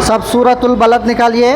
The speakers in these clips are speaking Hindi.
सब सूरतुल बलद निकालिए।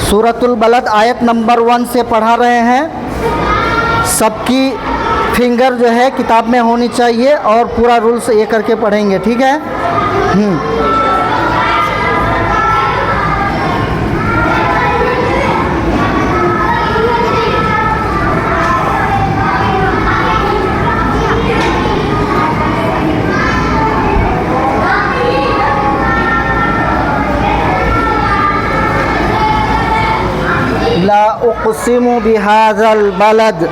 सूरतुल बलद आयत नंबर 1 से पढ़ा रहे हैं। सबकी फिंगर जो है किताब में होनी चाहिए और पूरा रूल्स ये करके पढ़ेंगे, ठीक है। ला उक़सिमु बिहाज़ल बलद।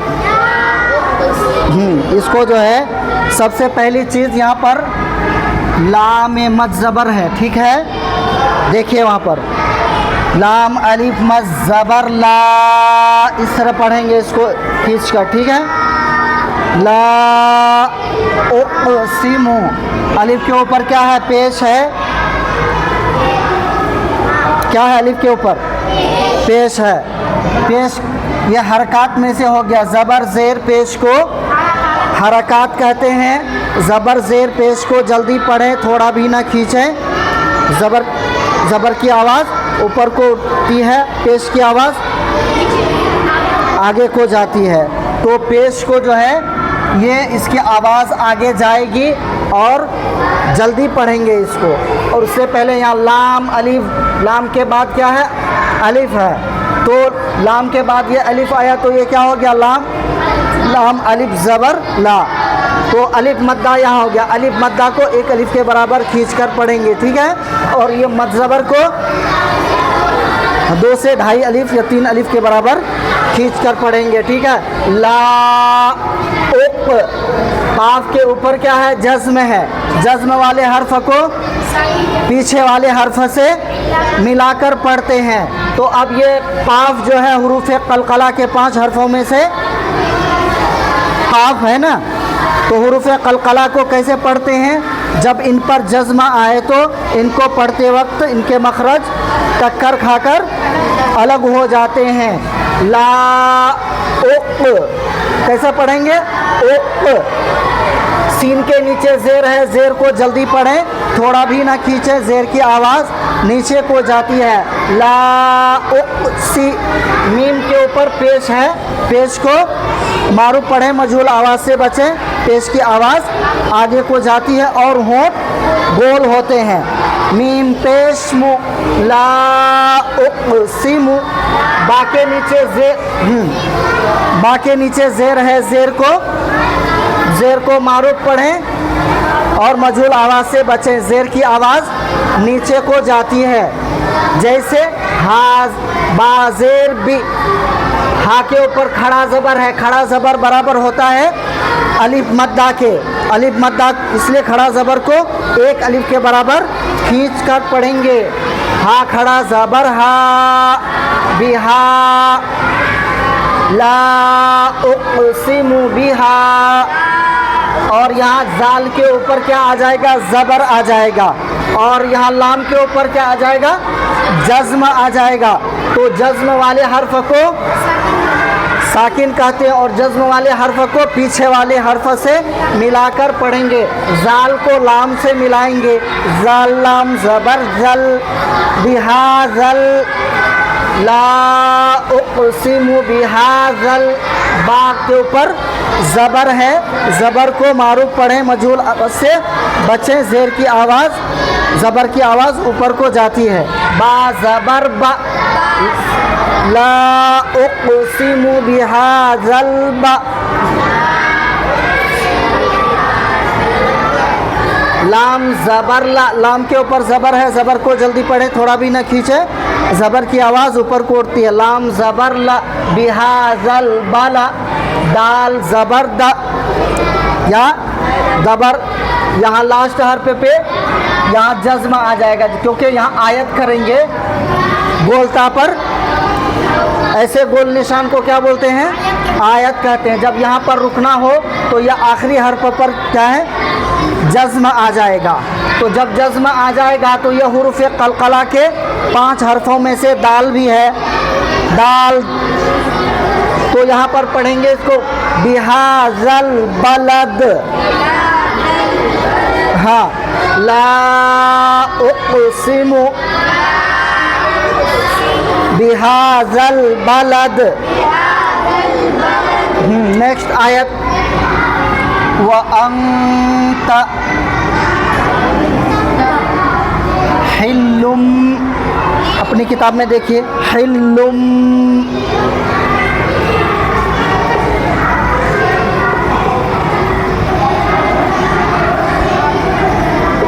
इसको जो है सबसे पहली चीज़ यहाँ पर लाम मद ज़बर है, ठीक है। देखिए वहाँ पर लाम अलिफ मद ज़बर ला, इस तरह पढ़ेंगे इसको खींच कर, ठीक है। ला उक़सिमु, अलिफ के ऊपर क्या है? पेश है। क्या है? अलिफ के ऊपर पेश है। पेश ये हरकत में से हो गया। ज़बर ज़ेर पेश को हरकत कहते हैं। ज़बर ज़ेर पेश को जल्दी पढ़ें, थोड़ा भी ना खींचें। ज़बर की आवाज़ ऊपर को उठती है, पेश की आवाज़ आगे को जाती है। तो पेश को जो है ये इसकी आवाज़ आगे जाएगी और जल्दी पढ़ेंगे इसको। और उससे पहले यहाँ लाम अलिफ, लाम के बाद क्या है? अलिफ है। तो लाम के बाद ये अलिफ आया तो ये क्या हो गया? लाम। लाम अलिफ ज़बर ला, तो अलिफ मद्दा यहाँ हो गया। अलिफ मद्दा को एक अलिफ के बराबर खींच कर पढ़ेंगे, ठीक है। और ये मद ज़बर को 2 से 2.5 अलिफ या 3 अलिफ के बराबर खींच कर पढ़ेंगे, ठीक है। ला उप, काफ के ऊपर क्या है? जज़्म है। जज़्म वाले हर्फ को पीछे वाले हर्फ से मिलाकर पढ़ते हैं। तो अब ये काफ जो है हुरूफ कलकला के 5 हर्फों में से काफ है ना। तो हुरूफ कलकला को कैसे पढ़ते हैं? जब इन पर जज़्म आए तो इनको पढ़ते वक्त इनके मखरज टक्कर खाकर अलग हो जाते हैं। ला उक, कैसे पढ़ेंगे? उक। सीन के नीचे ज़ेर है, ज़ेर को जल्दी पढ़ें, थोड़ा भी ना खींचें, ज़ेर की आवाज़ नीचे को जाती है। ला उक़सी, मीम के ऊपर पेश है, पेश को मारूफ पढ़ें, मजहूल आवाज़ से बचें, पेश की आवाज़ आगे को जाती है और होंठ गोल होते हैं। मीम पेश मु, ला उक़सिमु, बा के नीचे बा के नीचे ज़ेर है, ज़ेर को मारूफ पढ़ें और मजहूल आवाज़ से बचें, ज़ेर की आवाज़ नीचे को जाती है। जैसे हाज, बाज़ेर बी, हा के ऊपर खड़ा ज़बर है, खड़ा ज़बर बराबर होता है अलिफ मद्दा के। अलिफ मद्दा इसलिए खड़ा ज़बर को एक अलिफ के बराबर खींच कर पढ़ेंगे। हा खड़ा ज़बर हा, बिहा, ला उक़सिमु बिहा। और यहाँ जाल के ऊपर क्या आ जाएगा? ज़बर आ जाएगा। और यहाँ लाम के ऊपर क्या आ जाएगा? जज़्म आ जाएगा। तो जज़्म वाले हर्फ को साकिन कहते हैं और जज़्म वाले हर्फ को पीछे वाले हर्फ से मिलाकर पढ़ेंगे। जाल को लाम से मिलाएंगे। जाल लाम ज़बर जल, बिहाज़ल, ला उक़सिमु बिहाज़ल। बा के ऊपर ज़बर है, ज़बर को मारूफ पढ़ें, मजहूल से बचें, ज़ेर की आवाज़, ज़बर की आवाज़ ऊपर को जाती है। बा ज़बर बा, ला उक़सिमु बिहाज़ल बा। लाम ज़बर ला, लाम के ऊपर ज़बर है, ज़बर को जल्दी पढ़े, थोड़ा भी ना खींचे, ज़बर की आवाज़ ऊपर को उठती है। लाम ज़बर ला, बिहाज़ल बाला। दाल ज़बर दा, या ज़बर यहाँ लास्ट हर्फ पे यहाँ जज़्म आ जाएगा, क्योंकि यहाँ आयत करेंगे गोलता पर। ऐसे गोल निशान को क्या बोलते हैं? आयत कहते हैं। जब यहाँ पर रुकना हो तो यह आखिरी हर्फ पर क्या है? जज़्म आ जाएगा। तो जब जज़्म आ जाएगा तो यह हुरूफ कलकला के 5 हर्फों में से दाल भी है। दाल, तो यहाँ पर पढ़ेंगे इसको बिहाज़ल बलद। हाँ, ला उक़सिमु बिहाज़ल बलद। नेक्स्ट आयत व अंत हिल्लुम, अपनी किताब में देखिए हिल्लुम,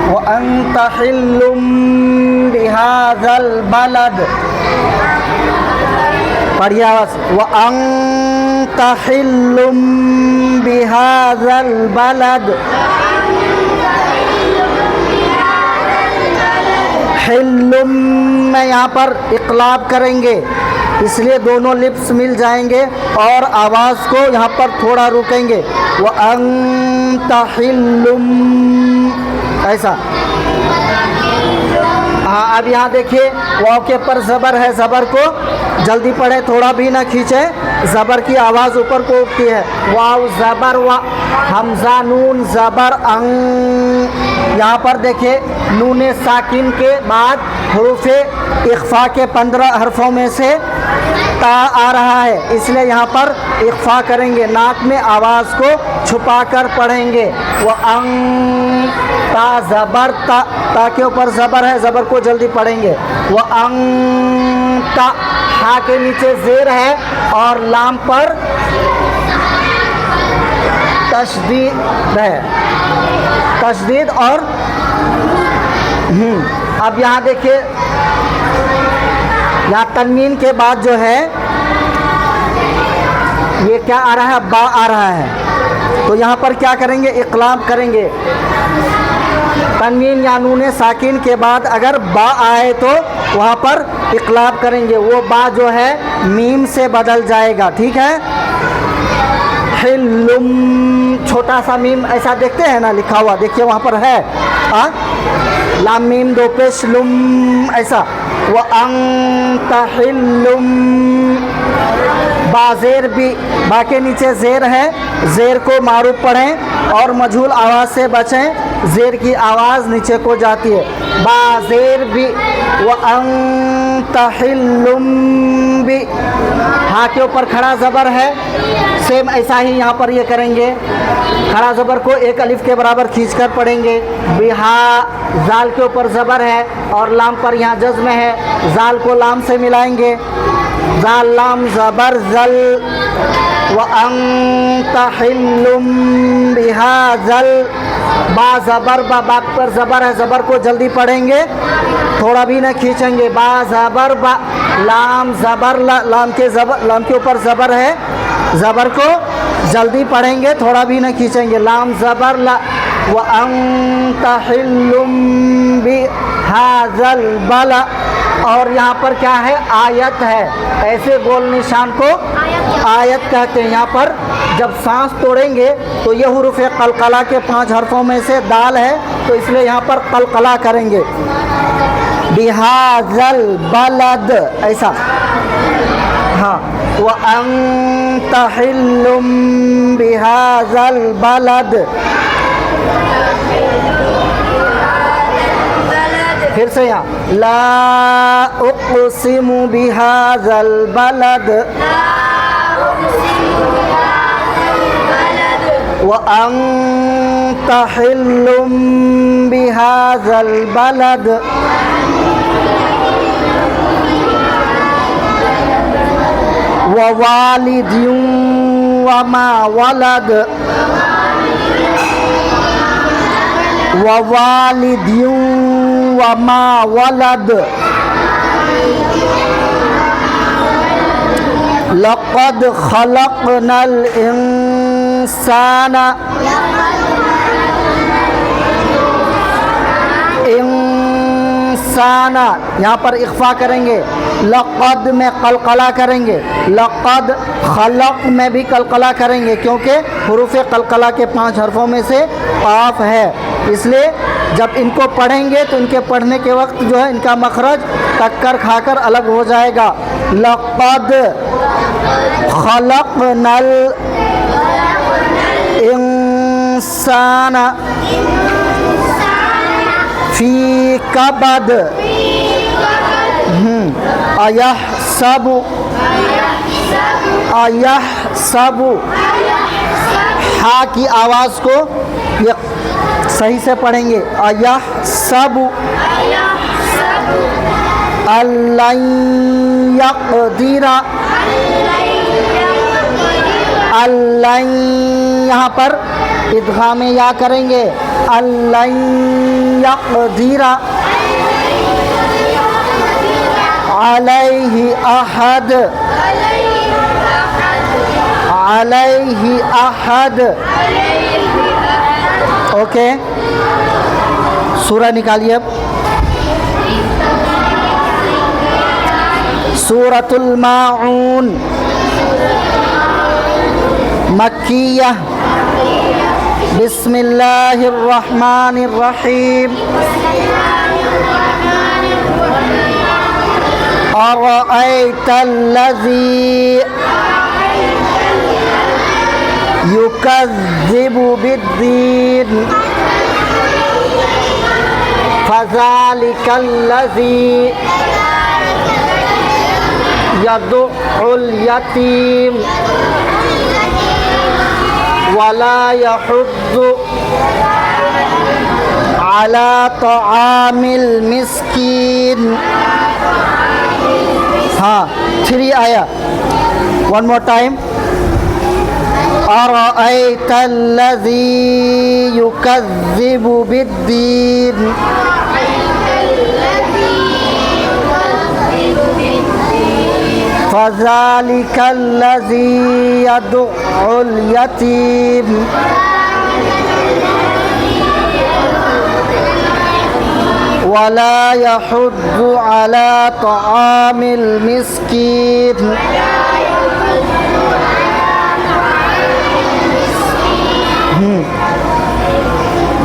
व अंत हिल्लुम बिहाज़ल बलद। पढ़िए आवाज़, व अंत हिल्लुम बिहाज़ल बलद। हिल्लुम में यहाँ पर इक़लाब करेंगे, इसलिए दोनों लिप्स मिल जाएंगे और आवाज़ को यहाँ पर थोड़ा रुकेंगे। व अंत हिल्लुम, ऐसा। हाँ, अब यहाँ देखिए वाव के पर ज़बर है, ज़बर को जल्दी पढ़े, थोड़ा भी ना खींचे, ज़बर की आवाज़ ऊपर को उठती है। वाव ज़बर व, हमज़ा नून ज़बर अंग। यहाँ पर देखिए नून साकिन के बाद हुरूफ़े इख़फ़ा के 15 हरफों में से ता आ रहा है, इसलिए यहाँ पर इख़फ़ा करेंगे, नाक में आवाज़ को छुपा कर पढ़ेंगे। व अंग ता ज़बर, ता के ऊपर ज़बर है, ज़बर को जल्दी पढ़ेंगे। व अंग ता, हा के नीचे ज़ेर है और लाम पर तशदीद है, तशदीद। और अब यहाँ देखिए, यहाँ तन्वीन के बाद जो है ये क्या आ रहा है, बा आ रहा है, तो यहाँ पर क्या करेंगे, इक़लाब करेंगे। तन्वीन या नून साकिन के बाद अगर बा आए तो वहाँ पर इक़लाब करेंगे, वो बा जो है मीम से बदल जाएगा, ठीक है। हिल्लुम, छोटा सा मीम ऐसा देखते हैं ना लिखा हुआ, देखिए वहाँ पर है, लाम मीम दो पेश लुम, ऐसा। व अंत हिल्लुम, बाज़ेर भी, बा के नीचे ज़ेर है, ज़ेर को मारूफ पढ़ें और मजहूल आवाज़ से बचें, ज़ेर की आवाज़ नीचे को जाती है। बाज़ेर भी, व अंत हिल्लुम भी, हाँ के ऊपर खड़ा ज़बर है, सेम ऐसा ही यहाँ पर ये करेंगे, खड़ा ज़बर को एक अलिफ के बराबर खींचकर पढ़ेंगे। बिहा, जाल के ऊपर ज़बर है और लाम पर यहाँ जज़्म है, जाल को लाम से मिलाएंगे, जाल लाम ज़बर ज़ल। व अंत हिल्लुम बिहाज़ल, बा ज़बर, बा पर ज़बर है, ज़बर को जल्दी पढ़ेंगे, थोड़ा भी ना खींचेंगे। बा ज़बर बा, लाम ज़बर ला, लाम के ऊपर ज़बर है, ज़बर को जल्दी पढ़ेंगे, थोड़ा भी ना खींचेंगे। लाम ज़बर ला। व अंत हिल्लुम बिहाज़ल बला, और यहाँ पर क्या है, आयत है, ऐसे गोल निशान को आयत कहते हैं। यहाँ पर जब सांस तोड़ेंगे तो ये हुरूफ़ कलकला के 5 हरफों में से दाल है, तो इसलिए यहाँ पर कलकला करेंगे। बिहाज़ल बलद, ऐसा। हाँ, व अंत हिल्लुम बिहाज़ल बलद। फिर से यहाँ ला उक़सिमु बिहाज़ल बलद, व अंत हिल्लुम बिहाज़ल बलद। व वालिदिन व मा वलद, व वालिदिन व मा वलद। लक़द ख़लक़नल इंसाना, इंसाना यहाँ पर इख़फ़ा करेंगे, लक़द में कलकला करेंगे, लक़द खलक़ में भी कलकला करेंगे, क्योंकि हुरूफ़ कलकला के 5 हरफों में से काफ है, इसलिए जब इनको पढ़ेंगे तो इनके पढ़ने के वक्त जो है इनका मखरज टक्कर खाकर अलग हो जाएगा। लक़द खलक़नल इंसाना फ़ी कबद अयहसबु अयहसबु हा की आवाज़ को ये सही से पढ़ेंगे अयहसबु अल्लन यक़दिरा अल्लन यहाँ पर इदगाम में या करेंगे अल्लन यक़दिरा अलैहि अहद अलैहि अहद। ओके, सूरह निकालिए अब। सूरतुल माऊन मक्किया। बिस्मिल्लाहिर रहमानिर रहीम। अरअयतल्लज़ी युकज़्ज़िबु बिद्दीन फ़ज़ालिकल्लज़ी यदुउल यतीम वला यहुद्दु अला तआमिल मिस्कीन। हाँ, 3 आया। One more time. अरअयतल्लज़ी युकज़्ज़िबु बिद्दीन फ़ज़ालिकल्लज़ी यदुउल यतीम वला यहुद्दु अला तआमिल मिस्कीन।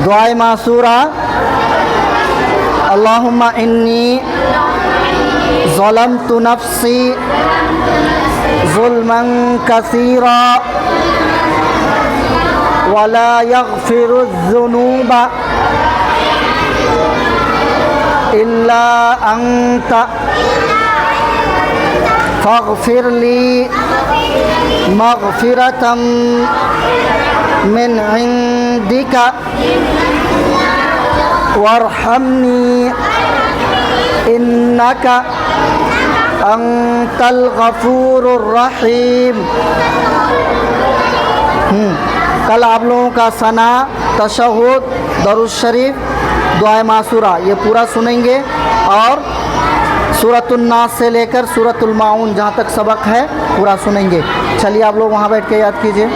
दुआए मासूरा। अल्लाहुम्मा इन्नी ज़लमतु नफ्सी ज़ुल्मन कसीरा वला यग़फ़िरुज़्ज़ुनूबा इल्ला अंता फ़ग़फ़िरली मग़फ़िरतम मिन इंदिका वरहमनी इन्नका अंतल गफूरुर रहीम। कल आप लोगों का सना, तशहुद, दरूद शरीफ, दुआए मासूरा ये पूरा सुनेंगे और सूरतुन नास से लेकर सूरतुल माऊन जहाँ तक सबक है पूरा सुनेंगे। चलिए आप लोग वहाँ बैठ के याद कीजिए।